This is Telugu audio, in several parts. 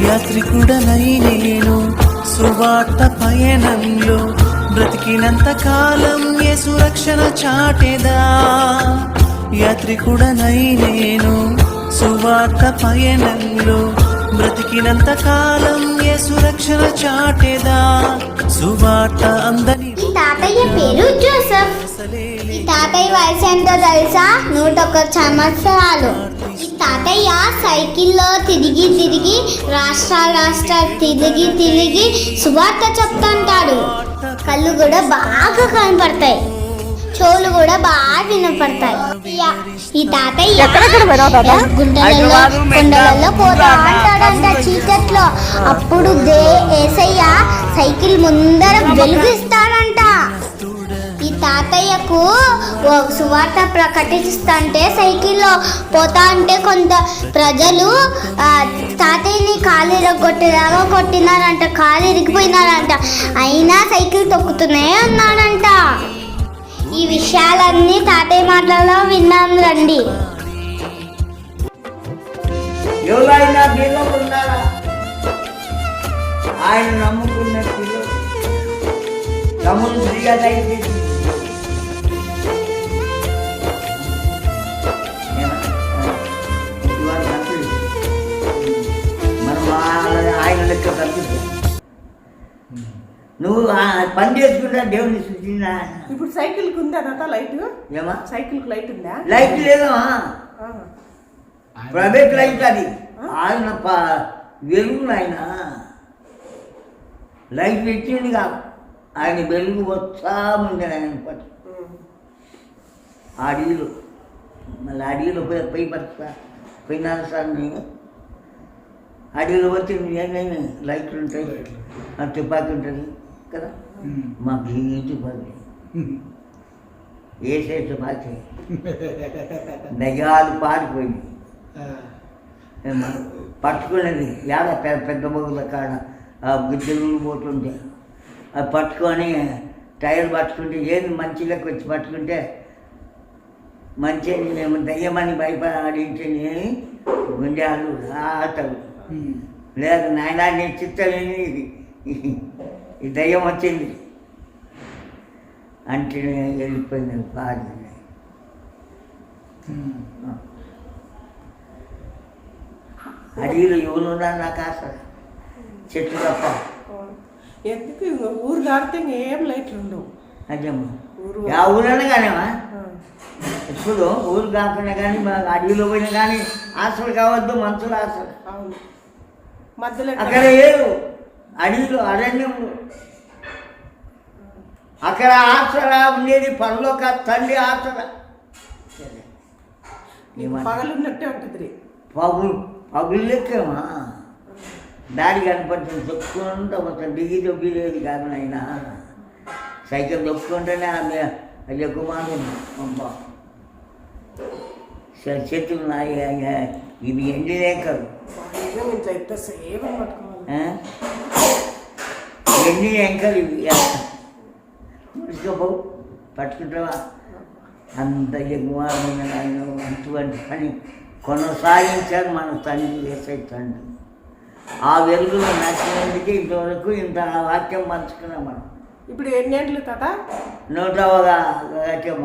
యాత్రికుడనై నేను సువార్త పయనంలో బ్రతికినంత కాలం యేసు రక్షణ చాటెదా. యాత్రికుడనై నేను సువార్త పయనంలో బ్రతికినంత కాలం యేసు రక్షణ చాటెదా. సువార్త అందని ఈ తాతయ్య పేరు జోసెఫ్. ఈ తాతయ్య వయసు ఎంతో తెలుసా? 101 సంవత్సరాలు. ఈ తాతయ్య సైకిల్లో తిరిగి రాష్ట్రాలు తిరిగి సువార్త చెప్తుంటాడు. కళ్ళు కూడా బాగా కనపడతాయి, చెవులు కూడా బాగా వినపడతాయి. ఈ తాతయ్య గుండెలలో కొండలలో పోతా అంటాడంట చీకట్లో. అప్పుడు యేసయ్య సైకిల్ ముందర వెలుగిస్తాడంట. ఈ తాతయ్యకు సువార్త ప్రకటిస్తుంటే సైకిల్లో పోతా అంటే కొంత ప్రజలు తాతయ్యని కాలు ఇరగొట్టేలాగా కొట్టినారంట, కాలు ఇరిగిపోయినారంట. అయినా సైకిల్ తొక్కుతూనే ఉన్నాడంట. ఈ విషయాలన్నీ తాతయ్య మాటలలో విన్నాం రండి. ఎవరైనా పిల్లలు ఉన్నారా? ఆయన నమ్ముకున్న పిల్లలు తమ్ముడు ప్రియదైతే మనం ఆయన లెక్క తగ్గుతాం. నువ్వు పని చేసుకుంటా దేవుని సృష్టించిన. ఇప్పుడు సైకిల్ కి ఉందా తాత లైట్? ఏమా సైకిల్ కి లైట్ ఉందా? లైట్ లేదమ్మా, ప్రైవేట్ లైట్ అది. ఆయన వెలుగు ఆయన లైట్ పెట్టింది కాదు, ఆయన వెలుగు వస్తా ఉంది. ఆయన పట్టు అడవిలో మళ్ళీ అడవిలో పోయి పడుతా పోయినాను సార్. నేను అడవిలో వచ్చి ఏమైనా లైట్లు ఉంటాయి, తుపాకీ ఉంటుంది కదా. మాకు ఈ తుపాకీ వేసే తుపాకీ దయ్యాలు పారిపోయింది. పట్టుకునేది యాద పెద్ద మొగుల కాడ గిద్దెలు పోతుంటే అది పట్టుకొని టైర్ పట్టుకుంటే ఏది మంచి లెక్క వచ్చి పట్టుకుంటే మంచి మేము దయ్యమని భయపడించని గుండెలు ఆటలు లేదు నాయన నీ చిత్తలేని ఈ దయ్యం వచ్చింది అంటే వెళ్ళిపోయింది బాధ. అడవిలో ఎవరు ఉన్నారు నాకు ఆశ, చెట్టు తప్ప. ఎందుకు ఊరు దాటితే ఏం లైట్లు ఉండవు. అదేమ్మా ఆ ఊరన్నా కానివా ఇప్పుడు ఊరు కాకుండా కానీ అడవిలో పోయినా కానీ ఆశలు కావద్దు, మనుషులు ఆశలు మధ్యలో అక్కడ ఏరు అడవిలో అరణ్యంలో అక్కడ ఆసరా ఉండేది పనిలోక తండ్రి ఆసరా. పగలున్నట్టే ఉంటుంది. పగులు లెక్కమా దాడి కనపడుతుంది. తొక్కుకుంటూ మొత్తం దిగి దొబ్బిలేదు కాదు అయినా సైకిల్ తొక్కుకుంటేనే ఆమె అయ్యే కుమారుడు అమ్మా చేతులు ఇవి ఎండినే కాదు, ఎండి ఎంకలు ఇవి ముడుచుకోపో పట్టుకుంటావా. అంత కుమారుడైన ఆయన అటువంటి పని కొనసాగించారు మన తండ్రి వేసే తండ్రి. ఆ వెలుగులో నచ్చినందుకే ఇంతవరకు ఇంత వాక్యం పంచుకున్నాం మనం. ఇప్పుడు ఎన్నేళ్ళు తాత? 101 వాక్యం.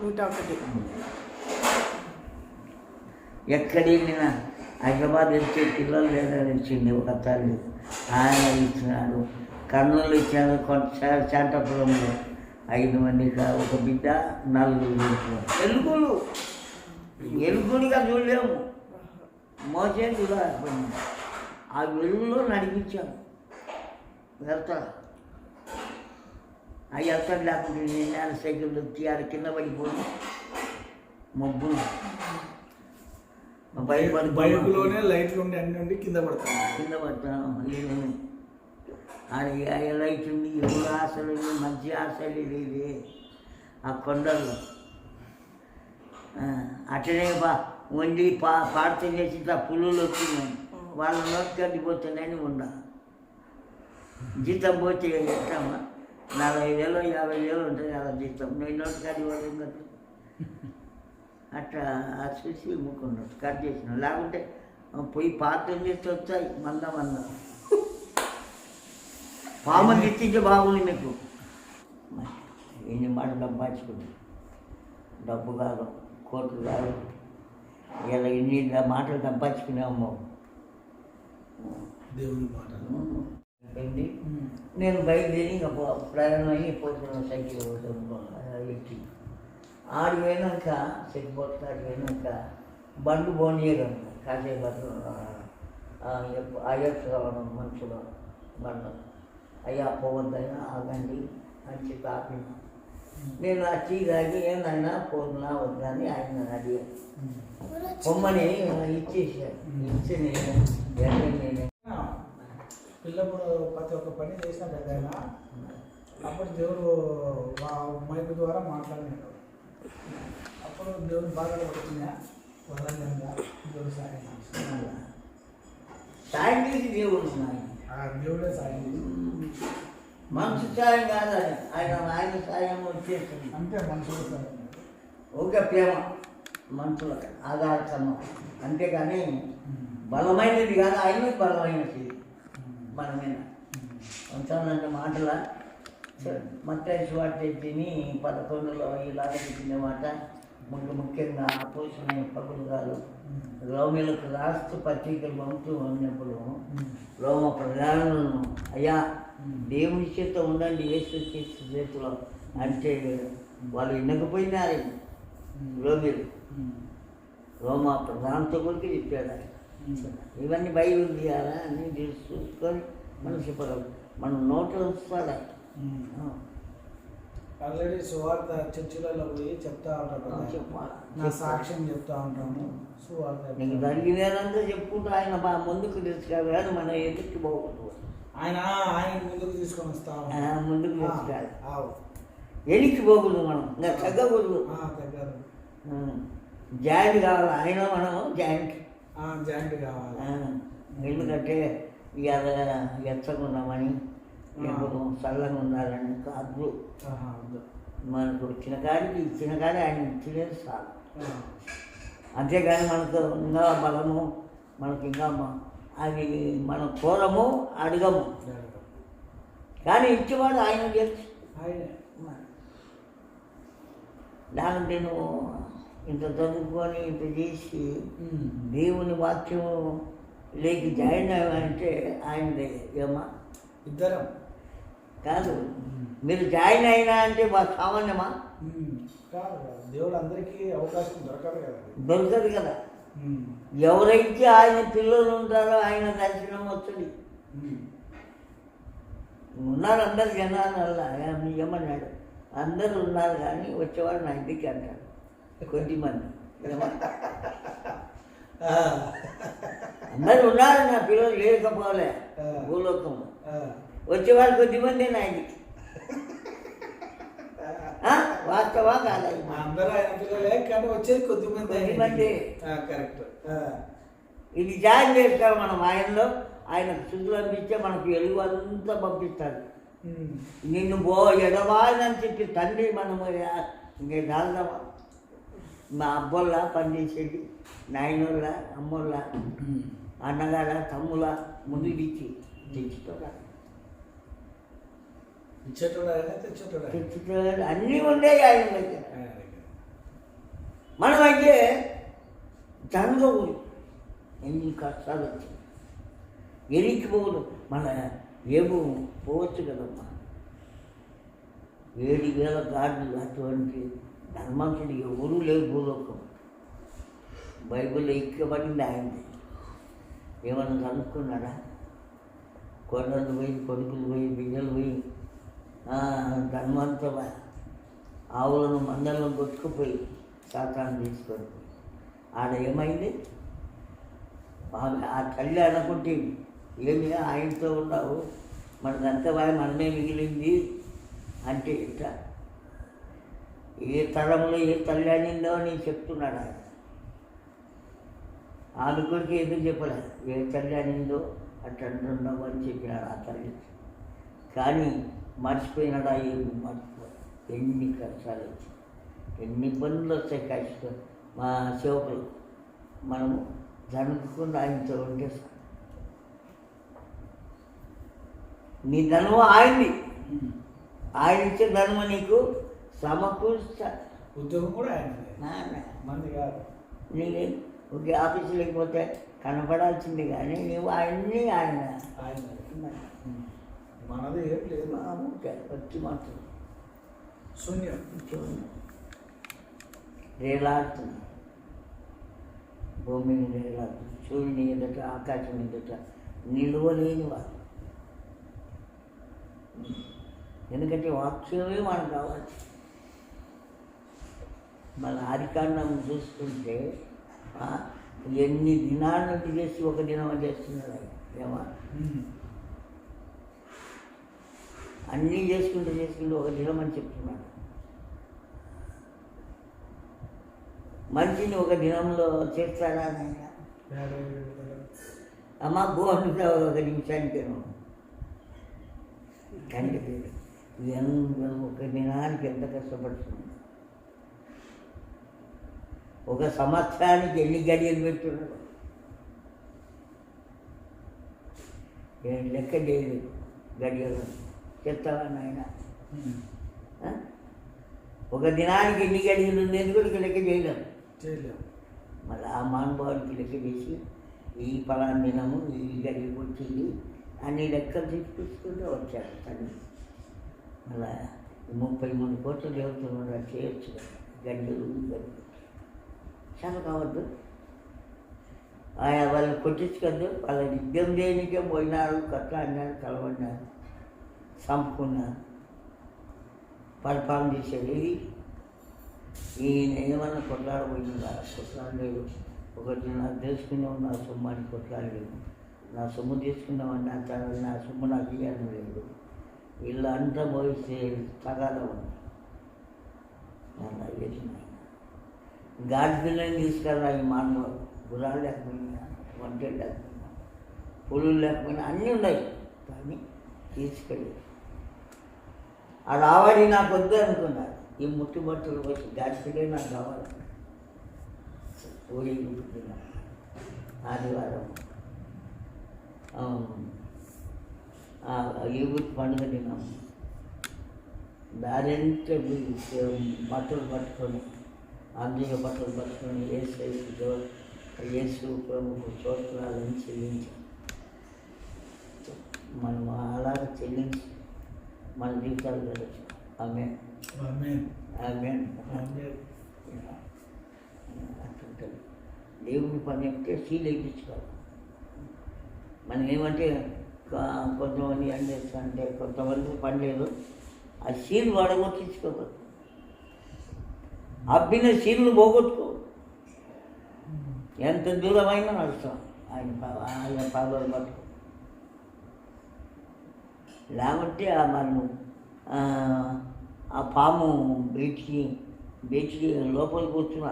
101. ఎక్కడి వెళ్ళినా హైదరాబాద్ వచ్చే పిల్లలు లేదని వచ్చింది ఒక తల్లి. ఆయన ఇచ్చినాడు, కర్నూలు ఇచ్చినాడు, శాంతపురంలో 5 మందిగా ఒక బిడ్డ, 4 ఎలుగులుగా చూడలేము, మోసే కూడా ఆ వెలుగులో నడిపించాము. వెళ్తా ఆ వెళ్తాడు లేకుంటే నేను సైకిల్ తీయాలి కింద పడిపోయి మబ్బులు బైకులోనే లైట్లు ఉండి అన్నీ ఉండి కింద పడతాను. అది లైట్ ఉంది, ఎప్పుడు ఆశలు మంచి ఆశలు లేదు ఆ కొండల్లో. అట్లనే వండి పాడత చేసి ఇట్లా పులులు వచ్చినాయి, వాళ్ళ నోటికడ్డి పోతున్నాయని ఉండ. జీతం పోతే ఎట్లమ్మా 40,000 50,000 ఉంటుంది అలా జీతం, నేను నోటికడ్డి పోతుంది కదా. అట్లా చూసి ముక్కున్నాడు కట్ చేసిన. లేకుంటే పోయి పాత్రలు చేసి వచ్చాయి మంద పాములు తెచ్చింటే బాగుంది మీకు. ఎన్ని మాట డబ్బాచుకుంది, డబ్బు కాదు, కోట్లు కాదు, ఇలా ఎన్ని మాటలు డబ్బాచుకునేమో. దేవుని మాటలు ఏంటి నేను బయలుదేరి ఇంకా ప్రయాణం అయ్యి పోతున్న సైకిల్ ఎక్కి ఆడికి పోయినాక చెక్కిపోతే ఆడికి పోయినాక బండ్లు బోనియడం కాసేపు అయ్యొచ్చు మనుషులు బండ్లు అయ్యా పోవద్దైనా ఆగండి అని చెప్పి ఆపిన. నేను ఆ టీ తాగి ఏమైనా పోతున్నా వద్దని ఆయన అడిగాను. పొమ్మని ఇచ్చేసాను. ఇచ్చి నేను పిల్లప్పుడు ప్రతి ఒక్క పని చేసిన పెద్దయినా అప్పుడు దేవుడు మైకు ద్వారా మాట్లాడినాడు. అప్పుడు దేవుడు బాగా పడుతుందా వదలంగా దేవుడు సాయం చేస్తున్నాడు. సాయం చేసి దేవుడు దేవుడే సాయం చేసి మనసు సాయం కాదని ఆయన సాయం వచ్చేస్తుంది. అంటే మనుషులు సాయం ఓకే ప్రేమ మనుషుల ఆధారతనం, అంతేకాని బలమైనది కాదు. ఆయన బలమైనది బలమైన ఉంటానంటే మాటల మత్తయి వాటి తిని 11లో ఇలాగ తినే మాట ముఖ్యంగా అపోజిషన్ పగులు గారు రోమిలకు రాస్తూ పత్రికలు పంపుతూ ఉన్నప్పుడు రోమ ప్రధానులను అయ్యా దేవుని చేత ఉండండి యేసు చేతిలో అంటే వాళ్ళు వినకపోయినారు. రోమా ప్రధానతో కొరికి చెప్పాడు. ఇవన్నీ బయలు తీయాలా అన్నీ చూసుకొని మనం చెప్పగలం. మనం నోట్లో వస్తాడా ఆల్రెడీ సువార్త చర్చిలలో పోయి చెప్తా ఉంటాను, నా సాక్ష్యం చెప్తా ఉంటాము. సువార్త నీకు జరిగినంతా చెప్పుకుంటూ ఆయన ముందుకు తీసుకెళ్ళాలి కానీ మనం ఎదుర్కి పోకూడదు. ఆయన ముందుకు తీసుకొని వస్తా ముందుకు తీసుకెళ్ళాలి, ఎనికి పోకూడదు. మనం ఇంకా తగ్గకూడదు. జాయింట్ కావాలి. ఆయన మనం జాయింట్ కావాలి. ఎందుకంటే ఇవాళ ఎచ్చకున్నామని ఎప్పుడు చల్లగా ఉండాలని కాదు. మనకు వచ్చిన కాడికి ఇచ్చిన కాడి ఆయన ఇచ్చినది చాలు. అంతేగాని మనకు ఇంకా బలము మనకు ఇంకా అది మనం కోరము అడగము. కానీ ఇచ్చేవాడు ఆయన తెలుసు. లేకుంటే నువ్వు ఇంత చదువుకొని ఇంత చేసి దేవుని వాక్యం లేక జాయిన్ అయ్యామంటే ఆయనదే ఏమా ఇద్దరం కాదు. మీరు జాయిన్ అయినా అంటే మా సామాన్యమా కాదు. దేవుడు అందరికీ అవకాశం దొరకదు కదా. ఎవరైతే ఆయన పిల్లలు ఉంటారో ఆయన దర్శనం వస్తుంది. ఉన్నారు అందరు జనాలల్లా ఏమన్నాడు, అందరూ ఉన్నారు కానీ వచ్చేవాడు నా ఇంటికి అంటాడు కొద్దిమంది. అందరు ఉన్నారు, నా పిల్లలు లేకపోలే భూలోకంలో. వచ్చేవాళ్ళు కొద్దిమంది నా ఇంటికి. వాస్తవా కాదు? అందరూ ఆయన పిల్లలే కానీ వచ్చేది కొద్దిమంది. కరెక్ట్. ఇది జాయిన్ చేస్తారు మనం ఆయనలో. ఆయన శుద్ధులు అనిపించే మనకు వెలుగు అంతా పంపిస్తాడు. నిన్ను ఎడవాలని చెప్పి తండ్రి మనము ఇంకే కాదుదామా. మా అబ్బోళ్ళ పనిచేసేది నాయనోళ్ళ అమ్మోళ్ళ అన్నగాడ తమ్ముల ముందు తెచ్చుకోరా తెచ్చుకోవాలి. అన్నీ ఉండేవి ఆయన దగ్గర. మనమైతే జరగకూడదు. ఎన్ని కష్టాలు వచ్చాయి ఎరికిపోదు. మన ఏమో పోవచ్చు కదమ్మా. 7,000 గాడులు అటువంటి ధర్మంతుడు ఎవరూ లేవు భూలోకం. బైబిల్లో ఎక్కబడింది ఆయనది. ఏమన్నా కనుక్కున్నాడా? కొండలు పోయి కొడుకులు పోయి బిడ్డలు పోయి ధర్మంతో ఆవులను మందలను కొట్టుకుపోయి సాతాను తీసుకొని ఆడ ఏమైంది? ఆ తల్లి అనుకుంటే ఏమి ఆయనతో ఉన్నావు, మనదంతా మనమే మిగిలింది అంటే ఇట్లా ఏ తరంలో ఏ తల్లి అనిందో అని చెప్తున్నాడు ఆయన. ఆమె కొరికి ఎందుకు చెప్పలేదు, ఏ తల్లి అనిందో అట్లా అంటున్నావు అని చెప్పినాడు ఆ తల్లి. కానీ మర్చిపోయినాడు. ఆ ఏమి మర్చిపోయి ఎన్ని కష్టాలు వచ్చాయి, ఎన్ని ఇబ్బందులు వస్తాయి. కష్టం మా సేవకులు మనము జనుకుని ఆయనతో ఉండేస్తాను. నీ ధనము ఆయన్ని, ఆయన ఇచ్చే ధనము నీకు సమకూర్చా. ఉద్యోగం కూడా ఆయనదే, మంది కాదు. నీకు ఒక ఆఫీసు లేకపోతే కనపడాల్సింది కానీ నువ్వు ఆయన్ని ఆయన మనది ఏం లేదు, వచ్చి మాత్రం శూన్యం. రేలాడుతుంది, భూమిని రేలాడుతుంది, సూర్యుని ఎదుట ఆకాశం ఎదుట నిలువలేని వారు. ఎందుకంటే వాక్యమే మనకు కావాలి. మన ఆదికాండం చూసుకుంటే ఎన్ని దినాల నుండి చేసి ఒక దినం చేస్తున్నారు ఆయన. ఏమా అన్నీ చేసుకుంటూ ఒక దినం అని చెప్తున్నాడు. మనిషిని ఒక దినంలో చేస్తాడా నాయన? అమ్మ గోహన్ ఒక నిమిషానికేమో కంటి ఒక దినానికి ఎంత కష్టపడుతుంది. ఒక సంవత్సరానికి ఎన్ని గడియలు పెట్టున్నాడు లెక్క చేయలేదు. గడియలు చెప్తావా నాయన? ఒక దినానికి ఎన్ని గడియలు ఉండేది కూడా లెక్క చేయలేము. మళ్ళీ ఆ మానవాడికి లెక్క చేసి ఈ పలానా దినము ఈ గడియకు వచ్చింది అన్ని లెక్కలు తీసుకుంటూ వచ్చాడు తండ్రి. అలా 33 కోట్ల దేవతలు చేయొచ్చు. గడియలు చాలా కావద్దు, ఆయన వాళ్ళని కొట్టించుకోద్దు. వాళ్ళ యుద్ధం దేనికే పోయినారు, కట్లాడినారు, కలవడినారు, చంపుకున్నారు, పరిపాలన చేసేది. ఈయన ఏమన్నా కొట్లాడబోయిందా? కొట్లాడలేదు. ఒకటి నాకు తెలుసుకున్నావు, నా సొమ్మాన్ని కొట్లాడలేదు. నా సొమ్ము తీసుకున్నామని నా సొమ్ము నాకు ఇవ్వడం లేదు. వీళ్ళు అంతా మోయిస్తే తగాదా ఉంది. నన్ను వేసిన గాడి పిల్లని తీసుకెళ్ళా. ఈ మానవుడు గుర్రాలు లేకపోయినా, వంటలు లేకపోయినా, పులులు లేకపోయినా అన్నీ ఉన్నాయి, కానీ తీసుకెళ్ళి ఆ రావాడి నాకు వద్దు అనుకున్నారు. ఈ ముట్టుబట్టులు వచ్చి గాడి పిల్లే నాకు కావాలి. ఊరి పుట్టిన ఆదివారం ఈగురు పండుగ దినం దారింటే బట్టలు పట్టుకొని, అందులో బట్టలు పట్టుకొని యేసు ప్రముఖ స్తోత్రాలను చెల్లించి మనం అలాగ చెల్లించి మన జీవితాలు గడవచ్చు. ఆమేన్, ఆమేన్. అట్లుంటుంది. దేవుని పని అంటే సీల్ ఎక్కించుకోవాలి. మనం ఏమంటే కొంతమంది ఏం చేస్తారంటే కొంతమంది పని లేదు, ఆ సీల్ వడగొట్టించుకోకూడదు. అబ్బిన సీల్ను పోగొట్టుకో. ఎంత దూరమైనా నడుస్తాం ఆయన పాదాలు పట్టుకో. లేకపోతే మనము ఆ పాము బీచ్కి లోపలికి వచ్చిన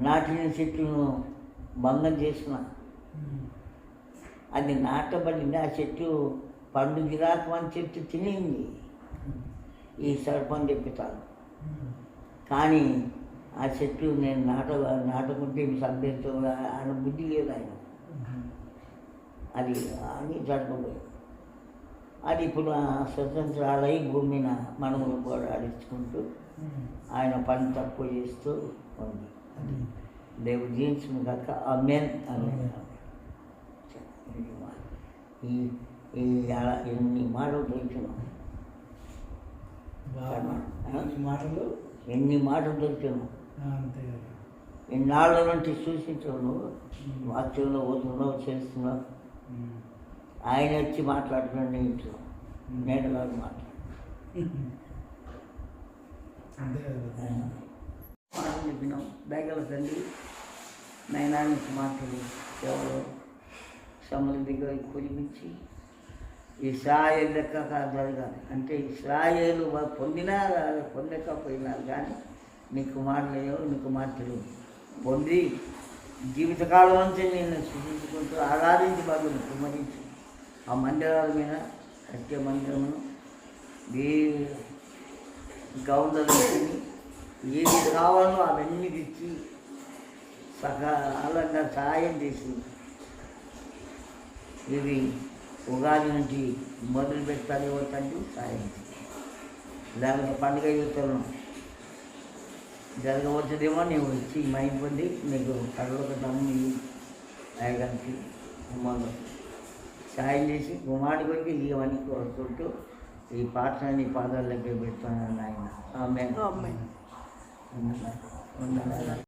నాటిన చెట్టును భంగం చేసిన, అది నాటబడింది. ఆ చెట్టు పండు గిరాకమని చెట్టు తినింది. ఈ సర్పం చెప్తాను, కానీ ఆ చెట్టు నేను నాటుకుంటే సందేశం ఆయన బుద్ధి లేదు. ఆయన అది అని జరగబోయే అది ఇప్పుడు స్వతంత్రాలై భూమిన మనము పోరాడించుకుంటూ ఆయన పని తక్కువ చేస్తూ ఉంది. దేవుడు జీవించిన కాక ఆమేన్, ఆమేన్. ఎన్ని మాటలు దొరికినాం, ఎన్ని మాటలు దొరికినాం. ఎన్నాళ్ళ నుండి సూచించావు నువ్వు, వాక్యంలో పోతున్నావు, చేస్తున్నావు. ఆయన వచ్చి మాట్లాడుతున్నాడు నీ ఇంట్లో, నేను కాదు మాట్లాడు. చెప్పినాం బైగల తండ్రి నైనా నుంచి మాట్లాడి ఎవరో సముద్ర దగ్గర కురిపించి ఇశ్రాయేలు లెక్క జరగాలి. అంటే ఇశ్రాయేలు పొందినా పొందకపోయినారు, కానీ నీ కుమారులేయో నీ కుమార్తెలు పొంది జీవితకాలం అంతా నేను సృష్టించుకుంటూ ఆరాధించి బాగుంది కుమరించి ఆ మందిరాల మీద సత్య మందిరమును గౌండలు ఏది కావాలో అవన్నీ తెచ్చి సకాలంగా సాయం చేసి ఇది ఉగాది నుంచి మొదలు పెట్టాలి తండ్రి సాయం చేసి. లేకపోతే పండుగ యువతలను జరగవచ్చుదేమో నీవు వచ్చి మైండ్ పొంది నీకు కడవకటము నీ అయ్యగారికి కుమారుడు సాయం చేసి కుమారుడి కొరికి ఇవన్నీ కోరుకుంటూ ఈ పాటని నీ పాదాలకి పెడుతున్నాను ఆయన ఆమె ఆమేన్. ఉండాలి